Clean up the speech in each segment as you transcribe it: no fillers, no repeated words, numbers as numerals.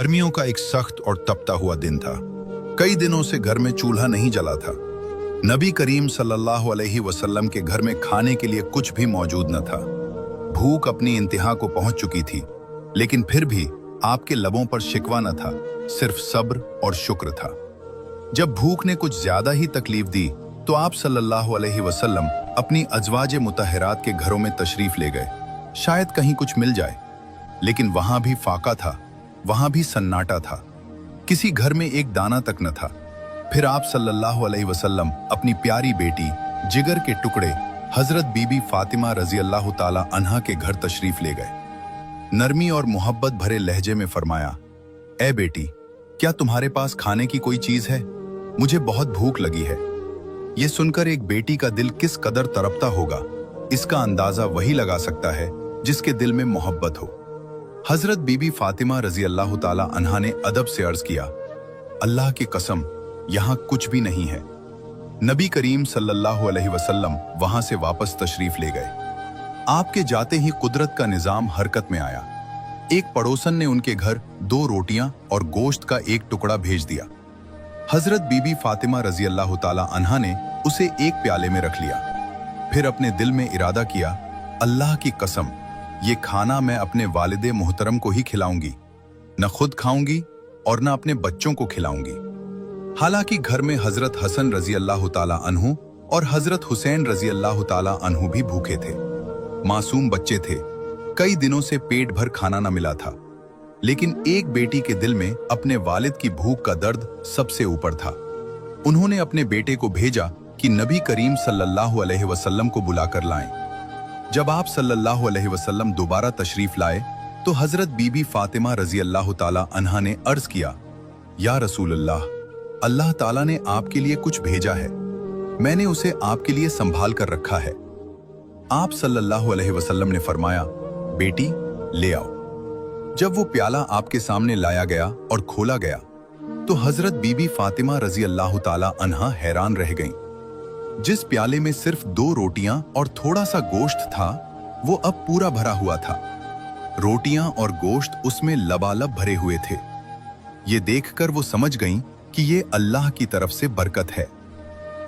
गर्मियों का एक सख्त और तपता हुआ दिन था। कई दिनों से घर में चूल्हा नहीं जला था। नबी करीम सल्लल्लाहु अलैहि वसल्लम के घर में खाने के लिए कुछ भी मौजूद न था। भूख अपनी इंतहा को पहुंच चुकी थी, लेकिन फिर भी आपके लबों पर शिकवा न था, सिर्फ सब्र और शुक्र था। जब भूख ने कुछ ज्यादा ही तकलीफ दी तो आप सल्लल्लाहु अलैहि वसल्लम अपनी अज़वाजे मुतहरात के घरों में तशरीफ ले गए, शायद कहीं कुछ मिल जाए। लेकिन वहां भी फाका था, वहां भी सन्नाटा था, किसी घर में एक दाना तक न था। फिर आप सल्लल्लाहु अलैहि वसल्लम अपनी प्यारी बेटी, जिगर के टुकड़े हजरत बीबी फातिमा रजी अल्लाह ताला अन्हा के घर तशरीफ ले गए। नरमी और मोहब्बत भरे लहजे में फरमाया, ए बेटी, क्या तुम्हारे पास खाने की कोई चीज है? मुझे बहुत भूख लगी है। ये सुनकर एक बेटी का दिल किस कदर तड़पता होगा, इसका अंदाजा वही लगा सकता है जिसके दिल में मोहब्बत हो। हजरत बीबी फातिमा रजी अल्लाह ताला अन्हा ने अदब से अर्ज किया, अल्लाह की कसम, यहाँ कुछ भी नहीं है। नबी करीम सल्लल्लाहु अलैहि वसल्लम वहां से वापस तशरीफ ले गए। आपके जाते ही कुदरत का निजाम हरकत में आया। एक पड़ोसन ने उनके घर 2 रोटियां और गोश्त का एक टुकड़ा भेज दिया। हजरत बीबी फातिमा रजी अल्लाह ताला अन्हा ने उसे एक प्याले में रख लिया। फिर अपने दिल में इरादा किया, अल्लाह की कसम, ये खाना मैं अपने वालिदे मोहतरम को ही खिलाऊंगी, न खुद खाऊंगी और न अपने बच्चों को खिलाऊंगी। हालांकि घर में हजरत हसन रजी अल्लाह ताला अन्हु और हजरत हुसैन रजी अल्लाह ताला अन्हु भी भूखे थे। मासूम बच्चे थे, कई दिनों से पेट भर खाना न मिला था। लेकिन एक बेटी के दिल में अपने वालिद की भूख का दर्द सबसे ऊपर था। उन्होंने अपने बेटे को भेजा कि नबी करीम सल्लल्लाहु अलैहि वसल्लम को बुलाकर लाएं। जब आप सल्लल्लाहु अलैहि वसल्लम दोबारा तशरीफ लाए तो हजरत बीबी फातिमा रजी अल्लाह ताला अन्हा ने अर्ज किया, या रसूल अल्लाह, अल्लाह ताला ने आपके लिए कुछ भेजा है, मैंने उसे आपके लिए संभाल कर रखा है। आप सल्लल्लाहु अलैहि वसल्लम ने फरमाया, बेटी ले आओ। जब वो प्याला आपके सामने लाया गया और खोला गया तो हजरत बीबी फातिमा रजी अल्लाह ताला अन्हा हैरान रह गईं। जिस प्याले में सिर्फ 2 रोटियां और थोड़ा सा गोश्त था, वो अब पूरा भरा हुआ था। रोटियां और गोश्त उसमें लबालब भरे हुए थे। ये देखकर वो समझ गईं कि ये अल्लाह की तरफ से बरकत है।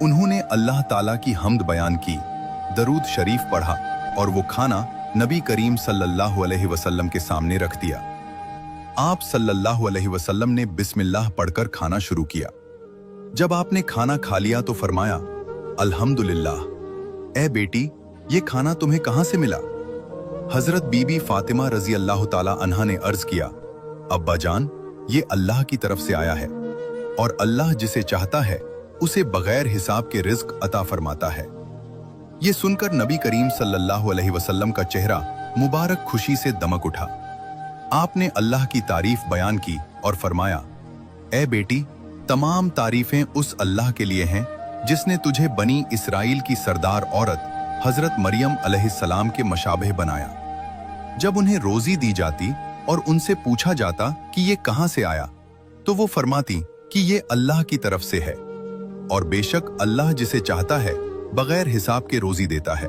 उन्होंने अल्लाह ताला की हम्द बयान की, दरूद शरीफ पढ़ा और वो खाना नबी करीम सल्लल्लाहु अलैहि वसल्लम के सामने रख दिया। आप सल्लल्लाहु अलैहि वसल्लम ने बिस्मिल्लाह पढ़कर खाना शुरू किया। जब आपने खाना खा लिया तो फरमाया, अल्हम्दुलिल्लाह। ए बेटी, ये खाना तुम्हें कहां से मिला? हजरत बीबी फातिमा रजी अल्लाह ताला अन्हा ने अर्ज किया, अब्बा जान, ये अल्लाह की तरफ से आया है और अल्लाह जिसे चाहता है उसे बगैर हिसाब के रिज्क अता फरमाता है। ये सुनकर नबी करीम सल्लल्लाहु अलैहि वसल्लम का चेहरा मुबारक खुशी से दमक उठा। आपने अल्लाह की तारीफ बयान की और फरमाया, ए बेटी, तमाम तारीफें उस अल्लाह के लिए हैं जिसने तुझे बनी इसराइल की सरदार औरत हजरत मरियम अलैहिस्सलाम के मशाबह बनाया। जब उन्हें रोजी दी जाती और उनसे पूछा जाता कि ये कहां से आया, तो वो फरमाती कि ये अल्लाह की तरफ से है और बेशक अल्लाह जिसे चाहता है बगैर हिसाब के रोजी देता है।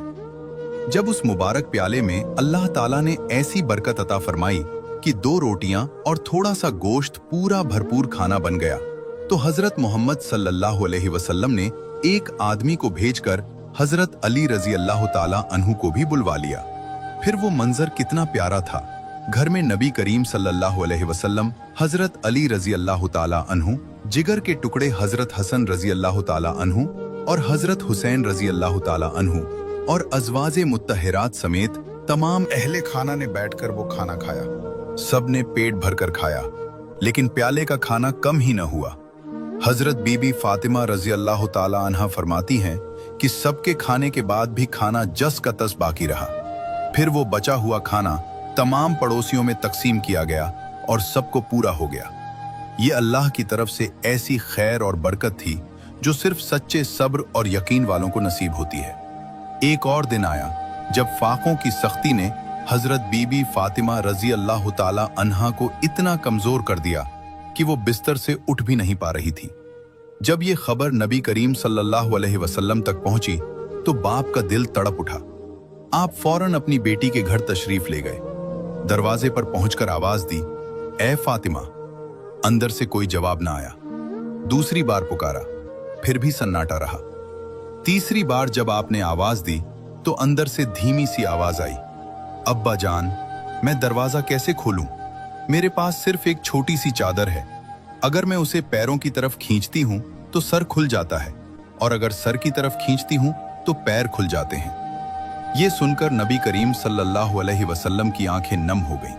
जब उस मुबारक प्याले में अल्लाह ताला ने ऐसी बरकत अता फरमाई कि 2 रोटियां और थोड़ा सा गोश्त पूरा भरपूर खाना बन गया, तो हजरत मोहम्मद सल्लल्लाहु अलैहि वसल्लम ने एक आदमी को भेजकर हजरत अली रजी अल्लाह ताला अन्हु को भी बुलवा लिया। फिर वो मंजर कितना प्यारा था। घर में नबी करीम सल्लल्लाहु अलैहि वसल्लम, हजरत अली रजी अल्लाह ताला अन्हु, जिगर के टुकड़े हजरत हसन रजी अल्लाह ताला अन्हु और हजरत हुसैन रजी अल्लाह ताला अन्हु और अज़वाजे मुत्तहरात समेत तमाम अहले खाना ने बैठकर वो खाना खाया। सब ने पेट भरकर खाया, लेकिन प्याले का खाना कम ही न हुआ। हजरत बीबी फातिमा रजी अल्लाह ताला अन्हा फरमाती हैं कि सबके खाने के बाद भी खाना जस का तस बाकी रहा। फिर वो बचा हुआ खाना तमाम पड़ोसियों में तकसीम किया गया और सबको पूरा हो गया। ये अल्लाह की तरफ से ऐसी खैर और बरकत थी जो सिर्फ सच्चे सब्र और यकीन वालों को नसीब होती है। एक और दिन आया जब फाकों की सख्ती ने हजरत बीबी फातिमा रजी अल्लाह ताला अन्हा को इतना कमजोर कर दिया कि वो बिस्तर से उठ भी नहीं पा रही थी। जब ये खबर नबी करीम सल्लल्लाहु अलैहि वसल्लम तक पहुंची तो बाप का दिल तड़प उठा। आप फौरन अपनी बेटी के घर तशरीफ ले गए। दरवाजे पर पहुंचकर आवाज दी, ए फातिमा, अंदर से कोई जवाब ना आया। दूसरी बार पुकारा, फिर भी सन्नाटा रहा। तीसरी बार जब आपने आवाज दी तो अंदर से धीमी सी आवाज आई, अब्बा जान, मैं दरवाजा कैसे खोलूं? मेरे पास सिर्फ एक छोटी सी चादर है। अगर मैं उसे पैरों की तरफ खींचती हूं तो सर खुल जाता है, और अगर सर की तरफ खींचती हूं तो पैर खुल जाते हैं। ये सुनकर नबी करीम सल्लल्लाहु अलैहि वसल्लम की आंखें नम हो गईं।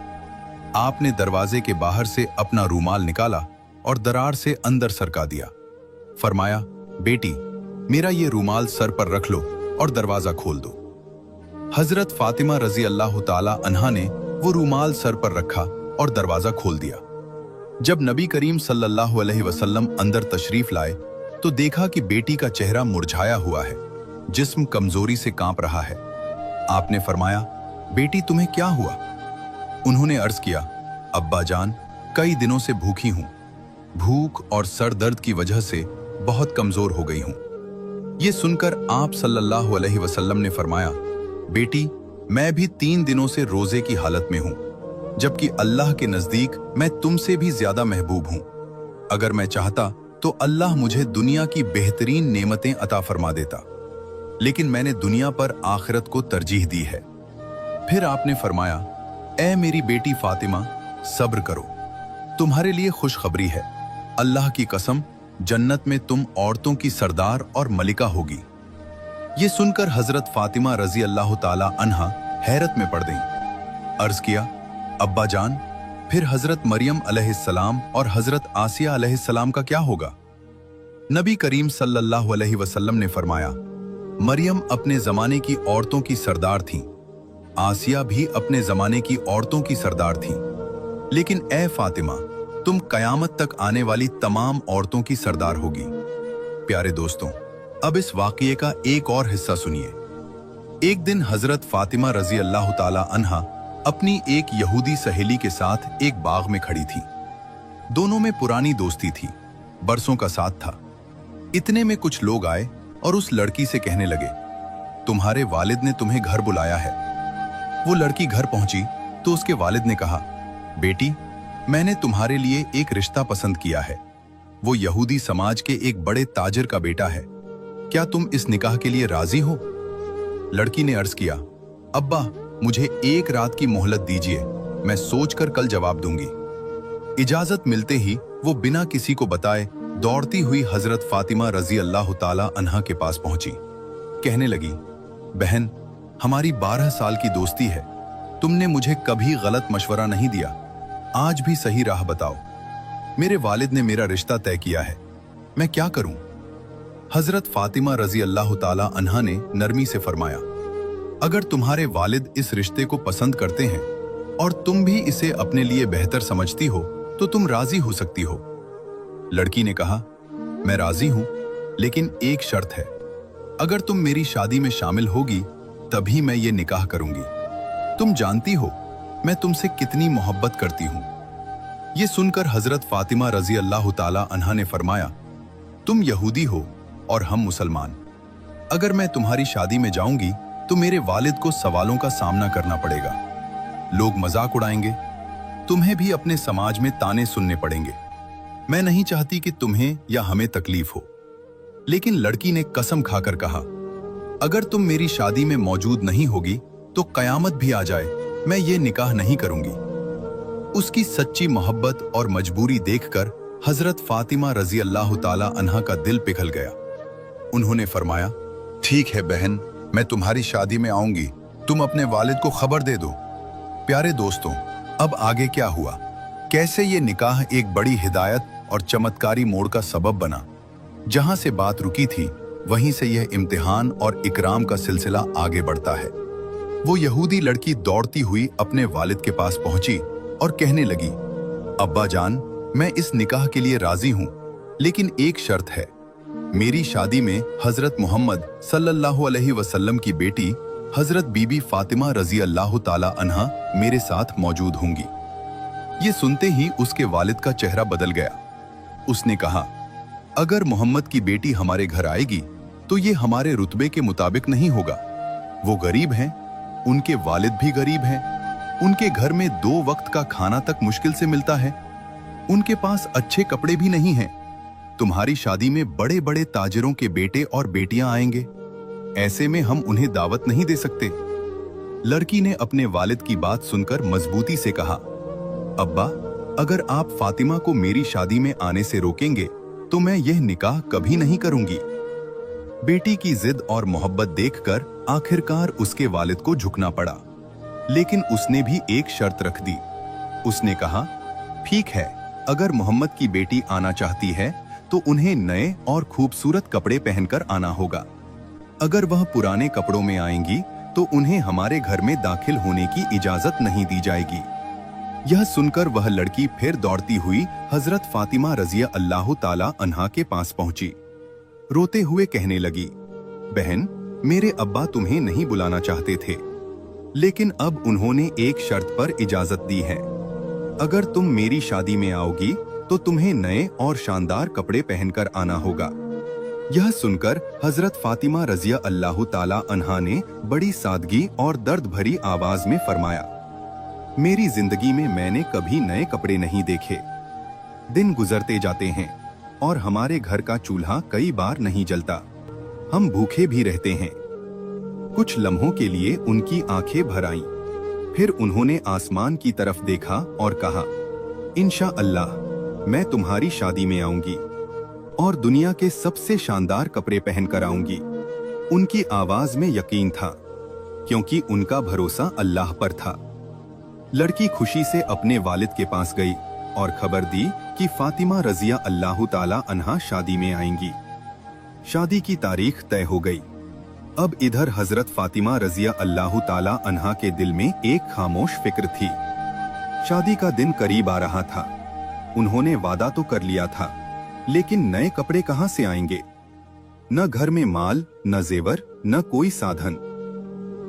आपने दरवाजे के बाहर से अपना रूमाल निकाला और दरार से अंदर सरका दिया। फरमाया, बेटी, मेरा ये रूमाल सर पर रख लो और दरवाजा खोल दो। हजरत फातिमा रजी अल्लाह ताला अन्हा ने वो रूमाल सर पर रखा और दरवाजा खोल दिया। जब नबी करीम सल्लल्लाहु अलैहि वसल्लम अंदर तशरीफ लाए तो देखा कि बेटी का चेहरा मुरझाया हुआ है, जिस्म कमजोरी से कांप रहा है। आपने फरमाया, बेटी तुम्हें क्या हुआ? उन्होंने अर्ज किया, अब्बा जान, कई दिनों से भूखी हूं। भूख और सर दर्द की वजह से बहुत कमजोर हो गई हूं। ये सुनकर आप सल्लल्लाहु अलैहि वसल्लम ने फरमाया, बेटी, मैं भी 3 दिनों से रोजे की हालत में हूं, जबकि अल्लाह के नजदीक मैं तुमसे भी ज्यादा महबूब हूं। अगर मैं चाहता तो अल्लाह मुझे दुनिया की बेहतरीन नेमतें अता फरमा देता, लेकिन मैंने दुनिया पर आखिरत को तरजीह दी है। फिर आपने फरमाया, ऐ मेरी बेटी फातिमा, सब्र करो, तुम्हारे लिए खुशखबरी है। अल्लाह की कसम, जन्नत में तुम औरतों की सरदार और मलिका होगी। ये सुनकर हजरत फातिमा रजी अल्लाह ताला अन्हा हैरत में पड़ गईं। अर्ज किया, अब्बा जान, फिर हजरत मरियम अलैहिस्सलाम और हजरत आसिया अलैहिस्सलाम का क्या होगा? नबी करीम सल्लल्लाहु अलैहि वसल्लम ने फरमाया, मरियम अपने जमाने की औरतों की सरदार थीं, आसिया भी अपने जमाने की औरतों की सरदार थीं, लेकिन ए फातिमा, तुम कयामत तक आने वाली तमाम औरतों की सरदार होगी। प्यारे दोस्तों, अब इस वाकये का एक और हिस्सा सुनिए। एक दिन हजरत फातिमा रजी अल्लाह ताला अन्हा अपनी एक यहूदी सहेली के साथ एक बाग में खड़ी थी। दोनों में पुरानी दोस्ती थी, बरसों का साथ था। इतने में कुछ लोग आए और उस लड़की से कहने लगे, तुम्हारे वालिद ने तुम्हें घर बुलाया है। वो लड़की घर पहुंची तो उसके वालिद ने कहा, बेटी, मैंने तुम्हारे लिए एक रिश्ता पसंद किया है। वो यहूदी समाज के एक बड़े ताजिर का बेटा है। क्या तुम इस निकाह के लिए राजी हो? लड़की ने अर्ज किया, अब्बा, मुझे एक रात की मोहलत दीजिए, मैं सोचकर कल जवाब दूंगी। इजाजत मिलते ही वो बिना किसी को बताए दौड़ती हुई हजरत फातिमा रजी अल्लाह ताला अन्हा के पास पहुंची। कहने लगी, बहन, हमारी 12 साल की दोस्ती है। तुमने मुझे कभी गलत मशवरा नहीं दिया, आज भी सही राह बताओ। मेरे वालिद ने मेरा रिश्ता तय किया है, मैं क्या करूं? हजरत फातिमा रजी अल्लाह ताला अन्हा ने नरमी से फरमाया, अगर तुम्हारे वालिद इस रिश्ते को पसंद करते हैं और तुम भी इसे अपने लिए बेहतर समझती हो तो तुम राजी हो सकती हो। लड़की ने कहा, मैं राजी हूं, लेकिन एक शर्त है, अगर तुम मेरी शादी में शामिल होगी तभी मैं ये निकाह करूंगी। तुम जानती हो मैं तुमसे कितनी मोहब्बत करती हूं। ये सुनकर हजरत फातिमा रजी अल्लाह ताला अन्हा ने फरमाया, तुम यहूदी हो और हम मुसलमान। अगर मैं तुम्हारी शादी में जाऊंगी तो मेरे वालिद को सवालों का सामना करना पड़ेगा। लोग मजाक उड़ाएंगे, तुम्हें भी अपने समाज में ताने सुनने पड़ेंगे। मैं नहीं चाहती कि तुम्हें या हमें तकलीफ हो। लेकिन लड़की ने कसम खाकर कहा, अगर तुम मेरी शादी में मौजूद नहीं होगी तो कयामत भी आ जाए, मैं ये निकाह नहीं करूंगी। उसकी सच्ची मोहब्बत और मजबूरी देखकर हजरत फातिमा रजी अल्लाह ताला अन्हा का दिल पिघल गया। उन्होंने फरमाया, ठीक है बहन, मैं तुम्हारी शादी में आऊंगी, तुम अपने वालिद को खबर दे दो। प्यारे दोस्तों, अब आगे क्या हुआ? कैसे ये निकाह एक बड़ी हिदायत और चमत्कारी मोड़ का सबब बना। जहां से बात रुकी थी वहीं से यह इम्तिहान और इकराम का सिलसिला आगे बढ़ता है। वो यहूदी लड़की दौड़ती हुई अपने वालिद के पास पहुंची और कहने लगी, अब्बा जान, मैं इस निकाह के लिए राजी हूं, लेकिन एक शर्त है। मेरी शादी में हजरत मोहम्मद सल्लल्लाहु अलैहि वसल्लम की बेटी हजरत बीबी फातिमा रजी अल्लाह ताला अन्हा मेरे साथ मौजूद होंगी। ये सुनते ही उसके वालिद का चेहरा बदल गया। उसने कहा, अगर मोहम्मद की बेटी हमारे घर आएगी तो ये हमारे रुतबे के मुताबिक नहीं होगा। वो गरीब हैं, उनके वालिद भी गरीब हैं, उनके घर में 2 वक्त का खाना तक मुश्किल से मिलता है। उनके पास अच्छे कपड़े भी नहीं हैं। तुम्हारी शादी में बड़े बड़े ताजिरों के बेटे और बेटियां आएंगे, ऐसे में हम उन्हें दावत नहीं दे सकते। लड़की ने अपने वालिद की बात सुनकर मजबूती से कहा, अब्बा, अगर आप फातिमा को मेरी शादी में आने से रोकेंगे तो मैं यह निकाह कभी नहीं करूंगी। बेटी की जिद और मोहब्बत देखकर आखिरकार उसके वालिद को झुकना पड़ा, लेकिन उसने भी एक शर्त रख दी। उसने कहा, ठीक है, अगर मोहम्मद की बेटी आना चाहती है तो उन्हें नए और खूबसूरत कपड़े पहनकर आना होगा। अगर वह पुराने कपड़ों में आएंगी तो उन्हें हमारे घर में दाखिल होने की इजाजत नहीं दी जाएगी। यह सुनकर वह लड़की फिर दौड़ती हुई हजरत फातिमा रज़िया अल्लाह ताला अन्हा के पास पहुंची। रोते हुए कहने लगी, बहन, मेरे अब्बा तुम्हें नहीं बुलाना चाहते थे, लेकिन अब उन्होंने एक शर्त पर इजाजत दी है। अगर तुम मेरी शादी में आओगी तो तुम्हें नए और शानदार कपड़े पहनकर आना होगा। यह सुनकर हजरत फातिमा रज़िया अल्लाह ताला अन्हा ने बड़ी सादगी और दर्द भरी आवाज में फरमाया, मेरी जिंदगी में मैंने कभी नए कपड़े नहीं देखे। दिन गुजरते जाते हैं और हमारे घर का चूल्हा कई बार नहीं जलता, हम भूखे भी रहते हैं। कुछ लम्हों के लिए उनकी आंखें भर आईं। फिर उन्होंने आसमान की तरफ देखा और कहा, इंशाअल्लाह मैं तुम्हारी शादी में आऊंगी और दुनिया के सबसे शानदार कपड़े पहनकर आऊंगी। उनकी आवाज में यकीन था, क्योंकि उनका भरोसा अल्लाह पर था। लड़की खुशी से अपने वालिद के पास गई और खबर दी कि फातिमा रज़िया अल्लाह ताला अन्हा शादी में आएंगी। शादी की तारीख तय हो गई। अब इधर हजरत फातिमा रज़िया अल्लाह ताला अन्हा के दिल में एक खामोश फिक्र थी। शादी का दिन करीब आ रहा था। उन्होंने वादा तो कर लिया था, लेकिन नए कपड़े कहां से आएंगे? न घर में माल, न जेवर, न कोई साधन।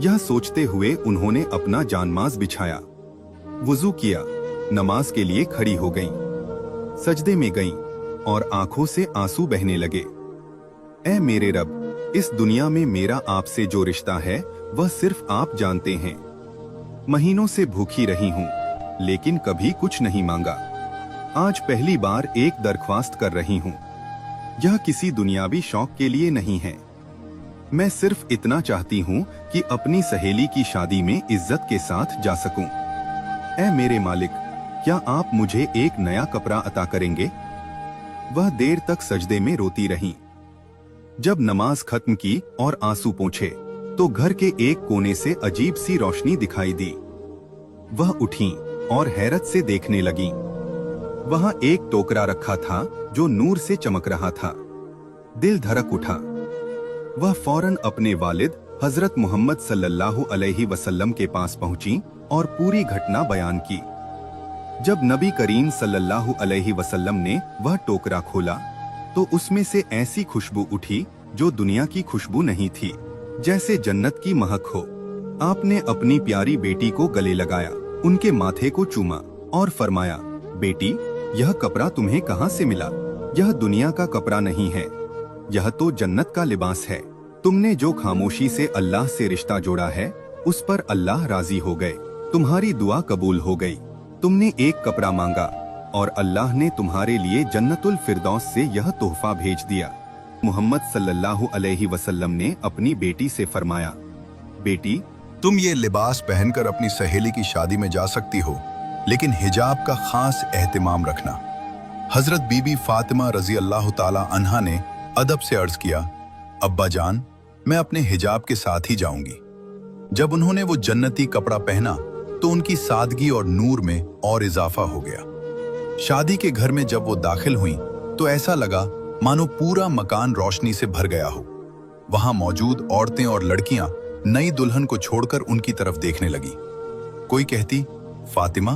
यह सोचते हुए उन्होंने अपना जानमाज बिछाया, वुजू किया, नमाज के लिए खड़ी हो गईं। सजदे में गईं और आंखों से आंसू बहने लगे। ऐ मेरे रब, इस दुनिया में मेरा आपसे जो रिश्ता है वह सिर्फ आप जानते हैं। महीनों से भूखी रही हूँ, लेकिन कभी कुछ नहीं मांगा। आज पहली बार एक दरख्वास्त कर रही हूँ। यह किसी दुनियावी शौक के लिए नहीं है। मैं सिर्फ इतना चाहती हूँ कि अपनी सहेली की शादी में इज्जत के साथ जा सकूं। ऐ मेरे मालिक, क्या आप मुझे एक नया कपड़ा अता करेंगे? वह देर तक सजदे में रोती रहीं। जब नमाज खत्म की और आंसू पोंछे तो घर के एक कोने से अजीब सी रोशनी दिखाई दी। वह उठीं और हैरत से देखने लगीं। वहां एक टोकरा रखा था जो नूर से चमक रहा था। दिल धड़क उठा। वह फौरन अपने वालिद हजरत मोहम्मद सल्लल्लाहु अलैहि वसल्लम के पास पहुंची और पूरी घटना बयान की। जब नबी करीम सल्लल्लाहु अलैहि वसल्लम ने वह टोकरा खोला तो उसमें से ऐसी खुशबू उठी जो दुनिया की खुशबू नहीं थी, जैसे जन्नत की महक हो। आपने अपनी प्यारी बेटी को गले लगाया, उनके माथे को चूमा और फरमाया, बेटी, यह कपड़ा तुम्हें कहां से मिला? यह दुनिया का कपड़ा नहीं है, यह तो जन्नत का लिबास है। तुमने जो खामोशी से अल्लाह से रिश्ता जोड़ा है, उस पर अल्लाह राजी हो गए। तुम्हारी दुआ कबूल हो गई। तुमने एक कपड़ा मांगा और अल्लाह ने तुम्हारे लिए जन्नतुल फिरदौस से यह तोहफा भेज दिया। मोहम्मद सल्लल्लाहु अलैहि वसल्लम ने अपनी बेटी से फरमाया, बेटी, तुम ये लिबास पहनकर अपनी सहेली की शादी में जा सकती हो, लेकिन हिजाब का खास एहतिमाम रखना। हजरत बीबी फातिमा रज़ी अल्लाह ताला अन्हा ने अदब से अर्ज किया, अब्बा जान, मैं अपने हिजाब के साथ ही जाऊंगी। जब उन्होंने वो जन्नती कपड़ा पहना तो उनकी सादगी और नूर में और इजाफा हो गया। शादी के घर में जब वो दाखिल हुई तो ऐसा लगा मानो पूरा मकान रोशनी से भर गया हो। वहां मौजूद औरतें और लड़कियां नई दुल्हन को छोड़कर उनकी तरफ देखने लगी। कोई कहती, फातिमा,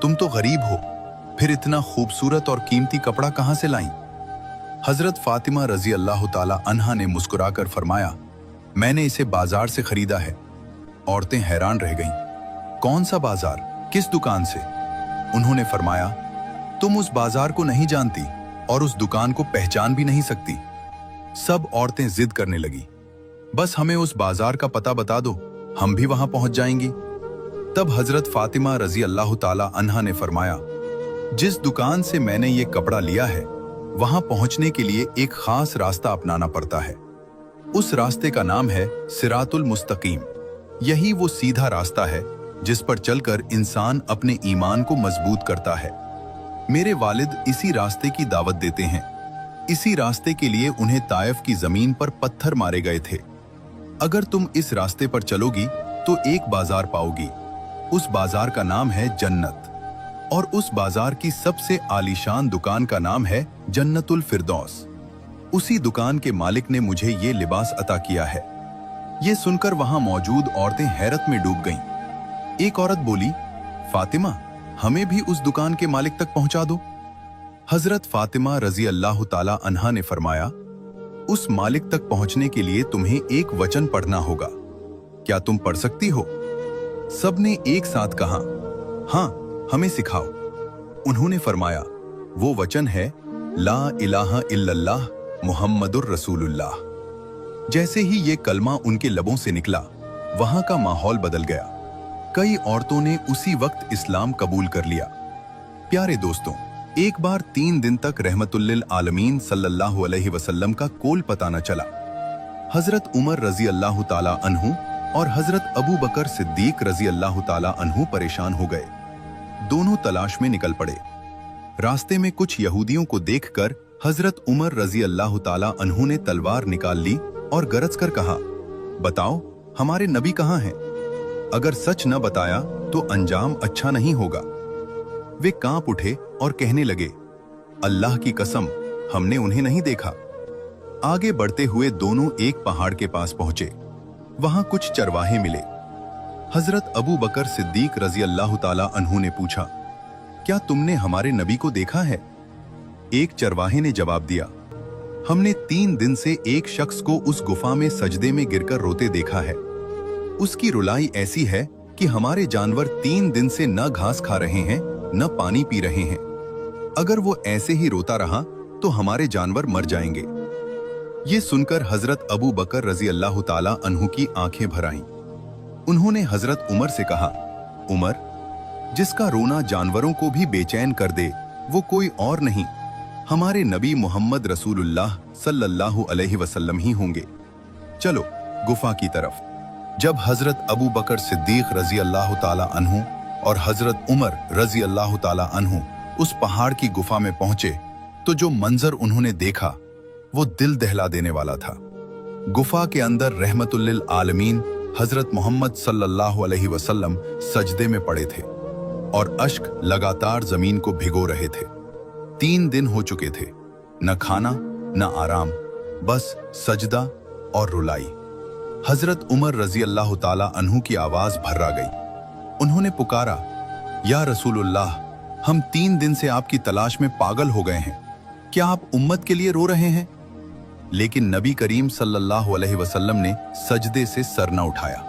तुम तो गरीब हो, फिर इतना खूबसूरत और कीमती कपड़ा कहां से लाईं? हजरत फातिमा रज़ी अल्लाह ताला अन्हा ने मुस्कुराकर फरमाया, मैंने इसे बाजार से खरीदा है। औरतें हैरान रह गईं। कौन सा बाजार? किस दुकान से? उन्होंने फरमाया, तुम उस बाजार को नहीं जानती और उस दुकान को पहचान भी नहीं सकती। सब औरतें जिद करने लगी, बस हमें उस बाजार का पता बता दो, हम भी वहां पहुंच जाएंगी। तब हजरत फातिमा रज़ी अल्लाह ताला अन्हा ने फरमाया, जिस दुकान से मैंने ये कपड़ा लिया है वहां पहुंचने के लिए एक खास रास्ता अपनाना पड़ता है। उस रास्ते का नाम है सिरातुल मुस्तकीम। यही वो सीधा रास्ता है जिस पर चलकर इंसान अपने ईमान को मजबूत करता है। मेरे वालिद इसी रास्ते की दावत देते हैं। इसी रास्ते के लिए उन्हें ताइफ की जमीन पर पत्थर मारे गए थे। अगर तुम इस रास्ते पर चलोगी तो एक बाजार पाओगी। उस बाजार का नाम है जन्नत, और उस बाजार की सबसे आलीशान दुकान का नाम है जन्नतुल फिरदौस। उसी दुकान के मालिक ने मुझे ये लिबास अता किया है। ये सुनकर वहां मौजूद औरतें हैरत में डूब गईं। एक औरत बोली, फातिमा, हमें भी उस दुकान के मालिक तक पहुंचा दो। हजरत फातिमा रजी अल्लाह ताला अन्हा ने फरमाया, उस मालिक तक पहुंचने के लिए तुम्हें एक वचन पढ़ना होगा। क्या तुम पढ़ सकती हो? सबने एक साथ कहा, हाँ, हमें सिखाओ। उन्होंने फरमाया, वो वचन है ला इलाहा इल्लल्लाह मुहम्मदुर रसूलुल्लाह। जैसे ही ये कलमा उनके लबों से निकला, वहां का माहौल बदल गया। कई औरतों ने उसी वक्त इस्लाम कबूल कर लिया। प्यारे दोस्तों, एक बार 3 दिन तक रहमतुल्लिल आलमीन सल्लल्लाहु अलैहि वसल्लम का कोल पता न चला। हजरत उमर रजी अल्लाह ताला अन्हु और हजरत अबू बकर सिद्दीक रजी अल्लाह ताला अन्हु परेशान हो गए। दोनों तलाश में निकल पड़े। रास्ते में कुछ यहूदियों को देखकर हजरत उमर रजी अल्लाह ताला अन्हु ने तलवार निकाल ली और गरज कर कहा, बताओ हमारे नबी कहाँ हैं? अगर सच न बताया तो अंजाम अच्छा नहीं होगा। वे कांप उठे और कहने लगे, अल्लाह की कसम, हमने उन्हें नहीं देखा। आगे बढ़ते हुए दोनों एक पहाड़ के पास पहुंचे। वहां कुछ चरवाहे मिले। हजरत अबू बकर सिद्दीक रजी अल्लाह ताला अन्हु ने पूछा, क्या तुमने हमारे नबी को देखा है? एक चरवाहे ने जवाब दिया, हमने 3 दिन से एक शख्स को उस गुफा में सजदे में गिरकर रोते देखा है। उसकी रुलाई ऐसी है कि हमारे जानवर 3 दिन से न घास खा रहे हैं न पानी पी रहे हैं। अगर वो ऐसे ही रोता रहा तो हमारे जानवर मर जाएंगे। ये सुनकर हजरत अबू बकर रजी अल्लाह ताला अन्हु की आंखें भर आईं। उन्होंने हजरत उमर से कहा, उमर, जिसका रोना जानवरों को भी बेचैन कर दे वो कोई और नहीं, हमारे नबी मोहम्मद रसूलुल्लाह सल्लल्लाहु अलैहि वसल्लम ही होंगे। चलो गुफा की तरफ। जब हजरत अबू बकर सिद्दीक रजी अल्लाह ताला अन्हु और हजरत उमर रजी अल्लाह ताला अन्हु उस पहाड़ की गुफा में पहुंचे तो जो मंजर उन्होंने देखा वो दिल दहला देने वाला था। गुफा के अंदर रहमतुल्लिल आलमीन हजरत मोहम्मद सल्लल्लाहु अलैहि वसल्लम सजदे में पड़े थे और अश्क लगातार जमीन को भिगो रहे थे। 3 दिन हो चुके थे, न खाना न आराम, बस सजदा और रुलाई। हजरत उमर रजी अल्लाह ताला अन्हु की आवाज भर्रा गई। उन्होंने पुकारा, या रसूलुल्लाह, हम 3 दिन से आपकी तलाश में पागल हो गए हैं। क्या आप उम्मत के लिए रो रहे हैं? लेकिन नबी करीम सल्लल्लाहु अलैहि वसल्लम ने सजदे से सर न उठाया।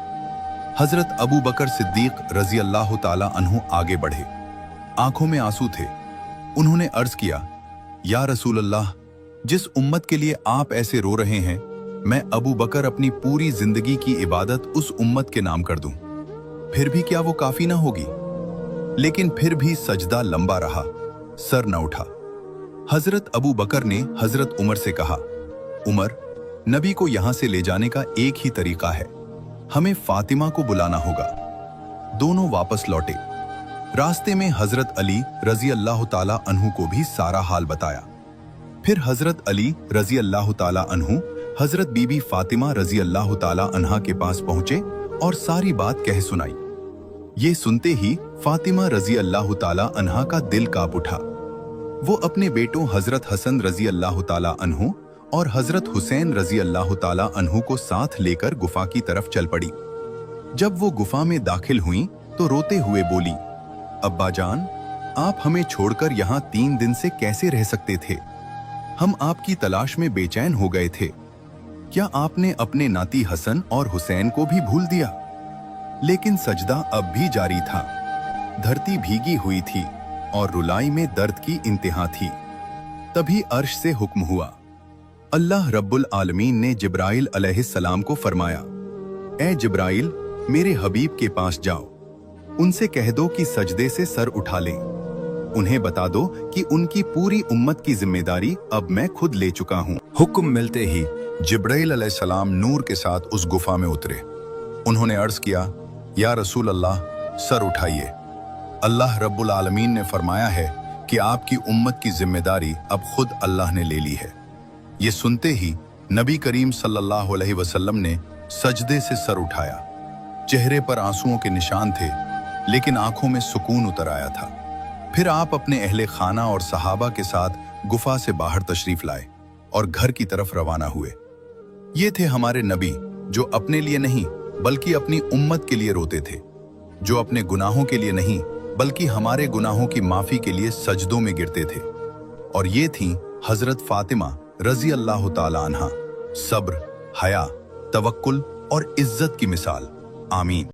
हजरत अबू बकर सिद्दीक रजी अल्लाह ताला अन्हु आगे बढ़े। आंखों में आंसू थे। उन्होंने अर्ज किया, या रसूलल्लाह, जिस उम्मत के लिए आप ऐसे रो रहे हैं, मैं अबू बकर अपनी पूरी जिंदगी की इबादत उस उम्मत के नाम कर दूं, फिर भी क्या वो काफी ना होगी? लेकिन फिर भी सजदा लंबा रहा, सर न उठा। हजरत अबू बकर ने हजरत उमर से कहा, उमर, नबी को यहां से ले जाने का एक ही तरीका है, हमें फातिमा को बुलाना होगा। दोनों वापस लौटे। रास्ते में हजरत अली रजी अल्लाह ताला अन्हु को भी सारा हाल बताया। फिर हजरत अली रजी अल्लाह ताला अन्हु हजरत बीबी फातिमा रजी अल्लाह ताला अन्हा के पास पहुंचे और सारी बात कह सुनाई। ये सुनते ही फातिमा रजी अल्लाह ताला अन्हा का दिल कांप उठा। वो अपने बेटों हजरत हसन रजी अल्लाह ताला अन्हु और हजरत हुसैन रजी अल्लाह ताला अन्हु को साथ लेकर गुफा की तरफ चल पड़ी। जब वो गुफा में दाखिल हुई तो रोते हुए बोली, अब्बा जान, आप हमें छोड़कर यहाँ 3 दिन से कैसे रह सकते थे? हम आपकी तलाश में बेचैन हो गए थे। क्या आपने अपने नाती हसन और हुसैन को भी भूल दिया? लेकिन सजदा अब भी जारी था। धरती भीगी हुई थी और रुलाई में दर्द की इंतहा थी। तभी अर्श से हुक्म हुआ। अल्लाह रब्बुल आलमीन ने जिब्राइल अलैहिस्सलाम को फरमाया, ए जिब्राइल, मेरे हबीब के पास जाओ, उनसे कह दो कि सजदे से सर उठा लें। उन्हें बता दो कि उनकी पूरी उम्मत की जिम्मेदारी अब मैं खुद ले चुका हूँ। हुक्म मिलते ही जिब्राइल अलैहिस्सलाम नूर के साथ उस गुफा में उतरे। उन्होंने अर्ज किया, या रसूल अल्लाह, सर उठाइए। अल्लाह रब्बुल आलमीन ने फरमाया है कि आपकी उम्मत की जिम्मेदारी अब खुद अल्लाह ने ले ली है। ये सुनते ही नबी करीम सल्लल्लाहु अलैहि वसल्लम ने सजदे से सर उठाया। चेहरे पर आंसुओं के निशान थे, लेकिन आंखों में सुकून उतर आया था। फिर आप अपने अहले खाना और सहाबा के साथ गुफा से बाहर तशरीफ लाए और घर की तरफ रवाना हुए। ये थे हमारे नबी, जो अपने लिए नहीं बल्कि अपनी उम्मत के लिए रोते थे, जो अपने गुनाहों के लिए नहीं बल्कि हमारे गुनाहों की माफी के लिए सजदों में गिरते थे। और ये थीं हजरत फातिमा रजी अल्लाह ताला अन्हा, सब्र, हया, तवक्कुल और इज्जत की मिसाल। आमीन।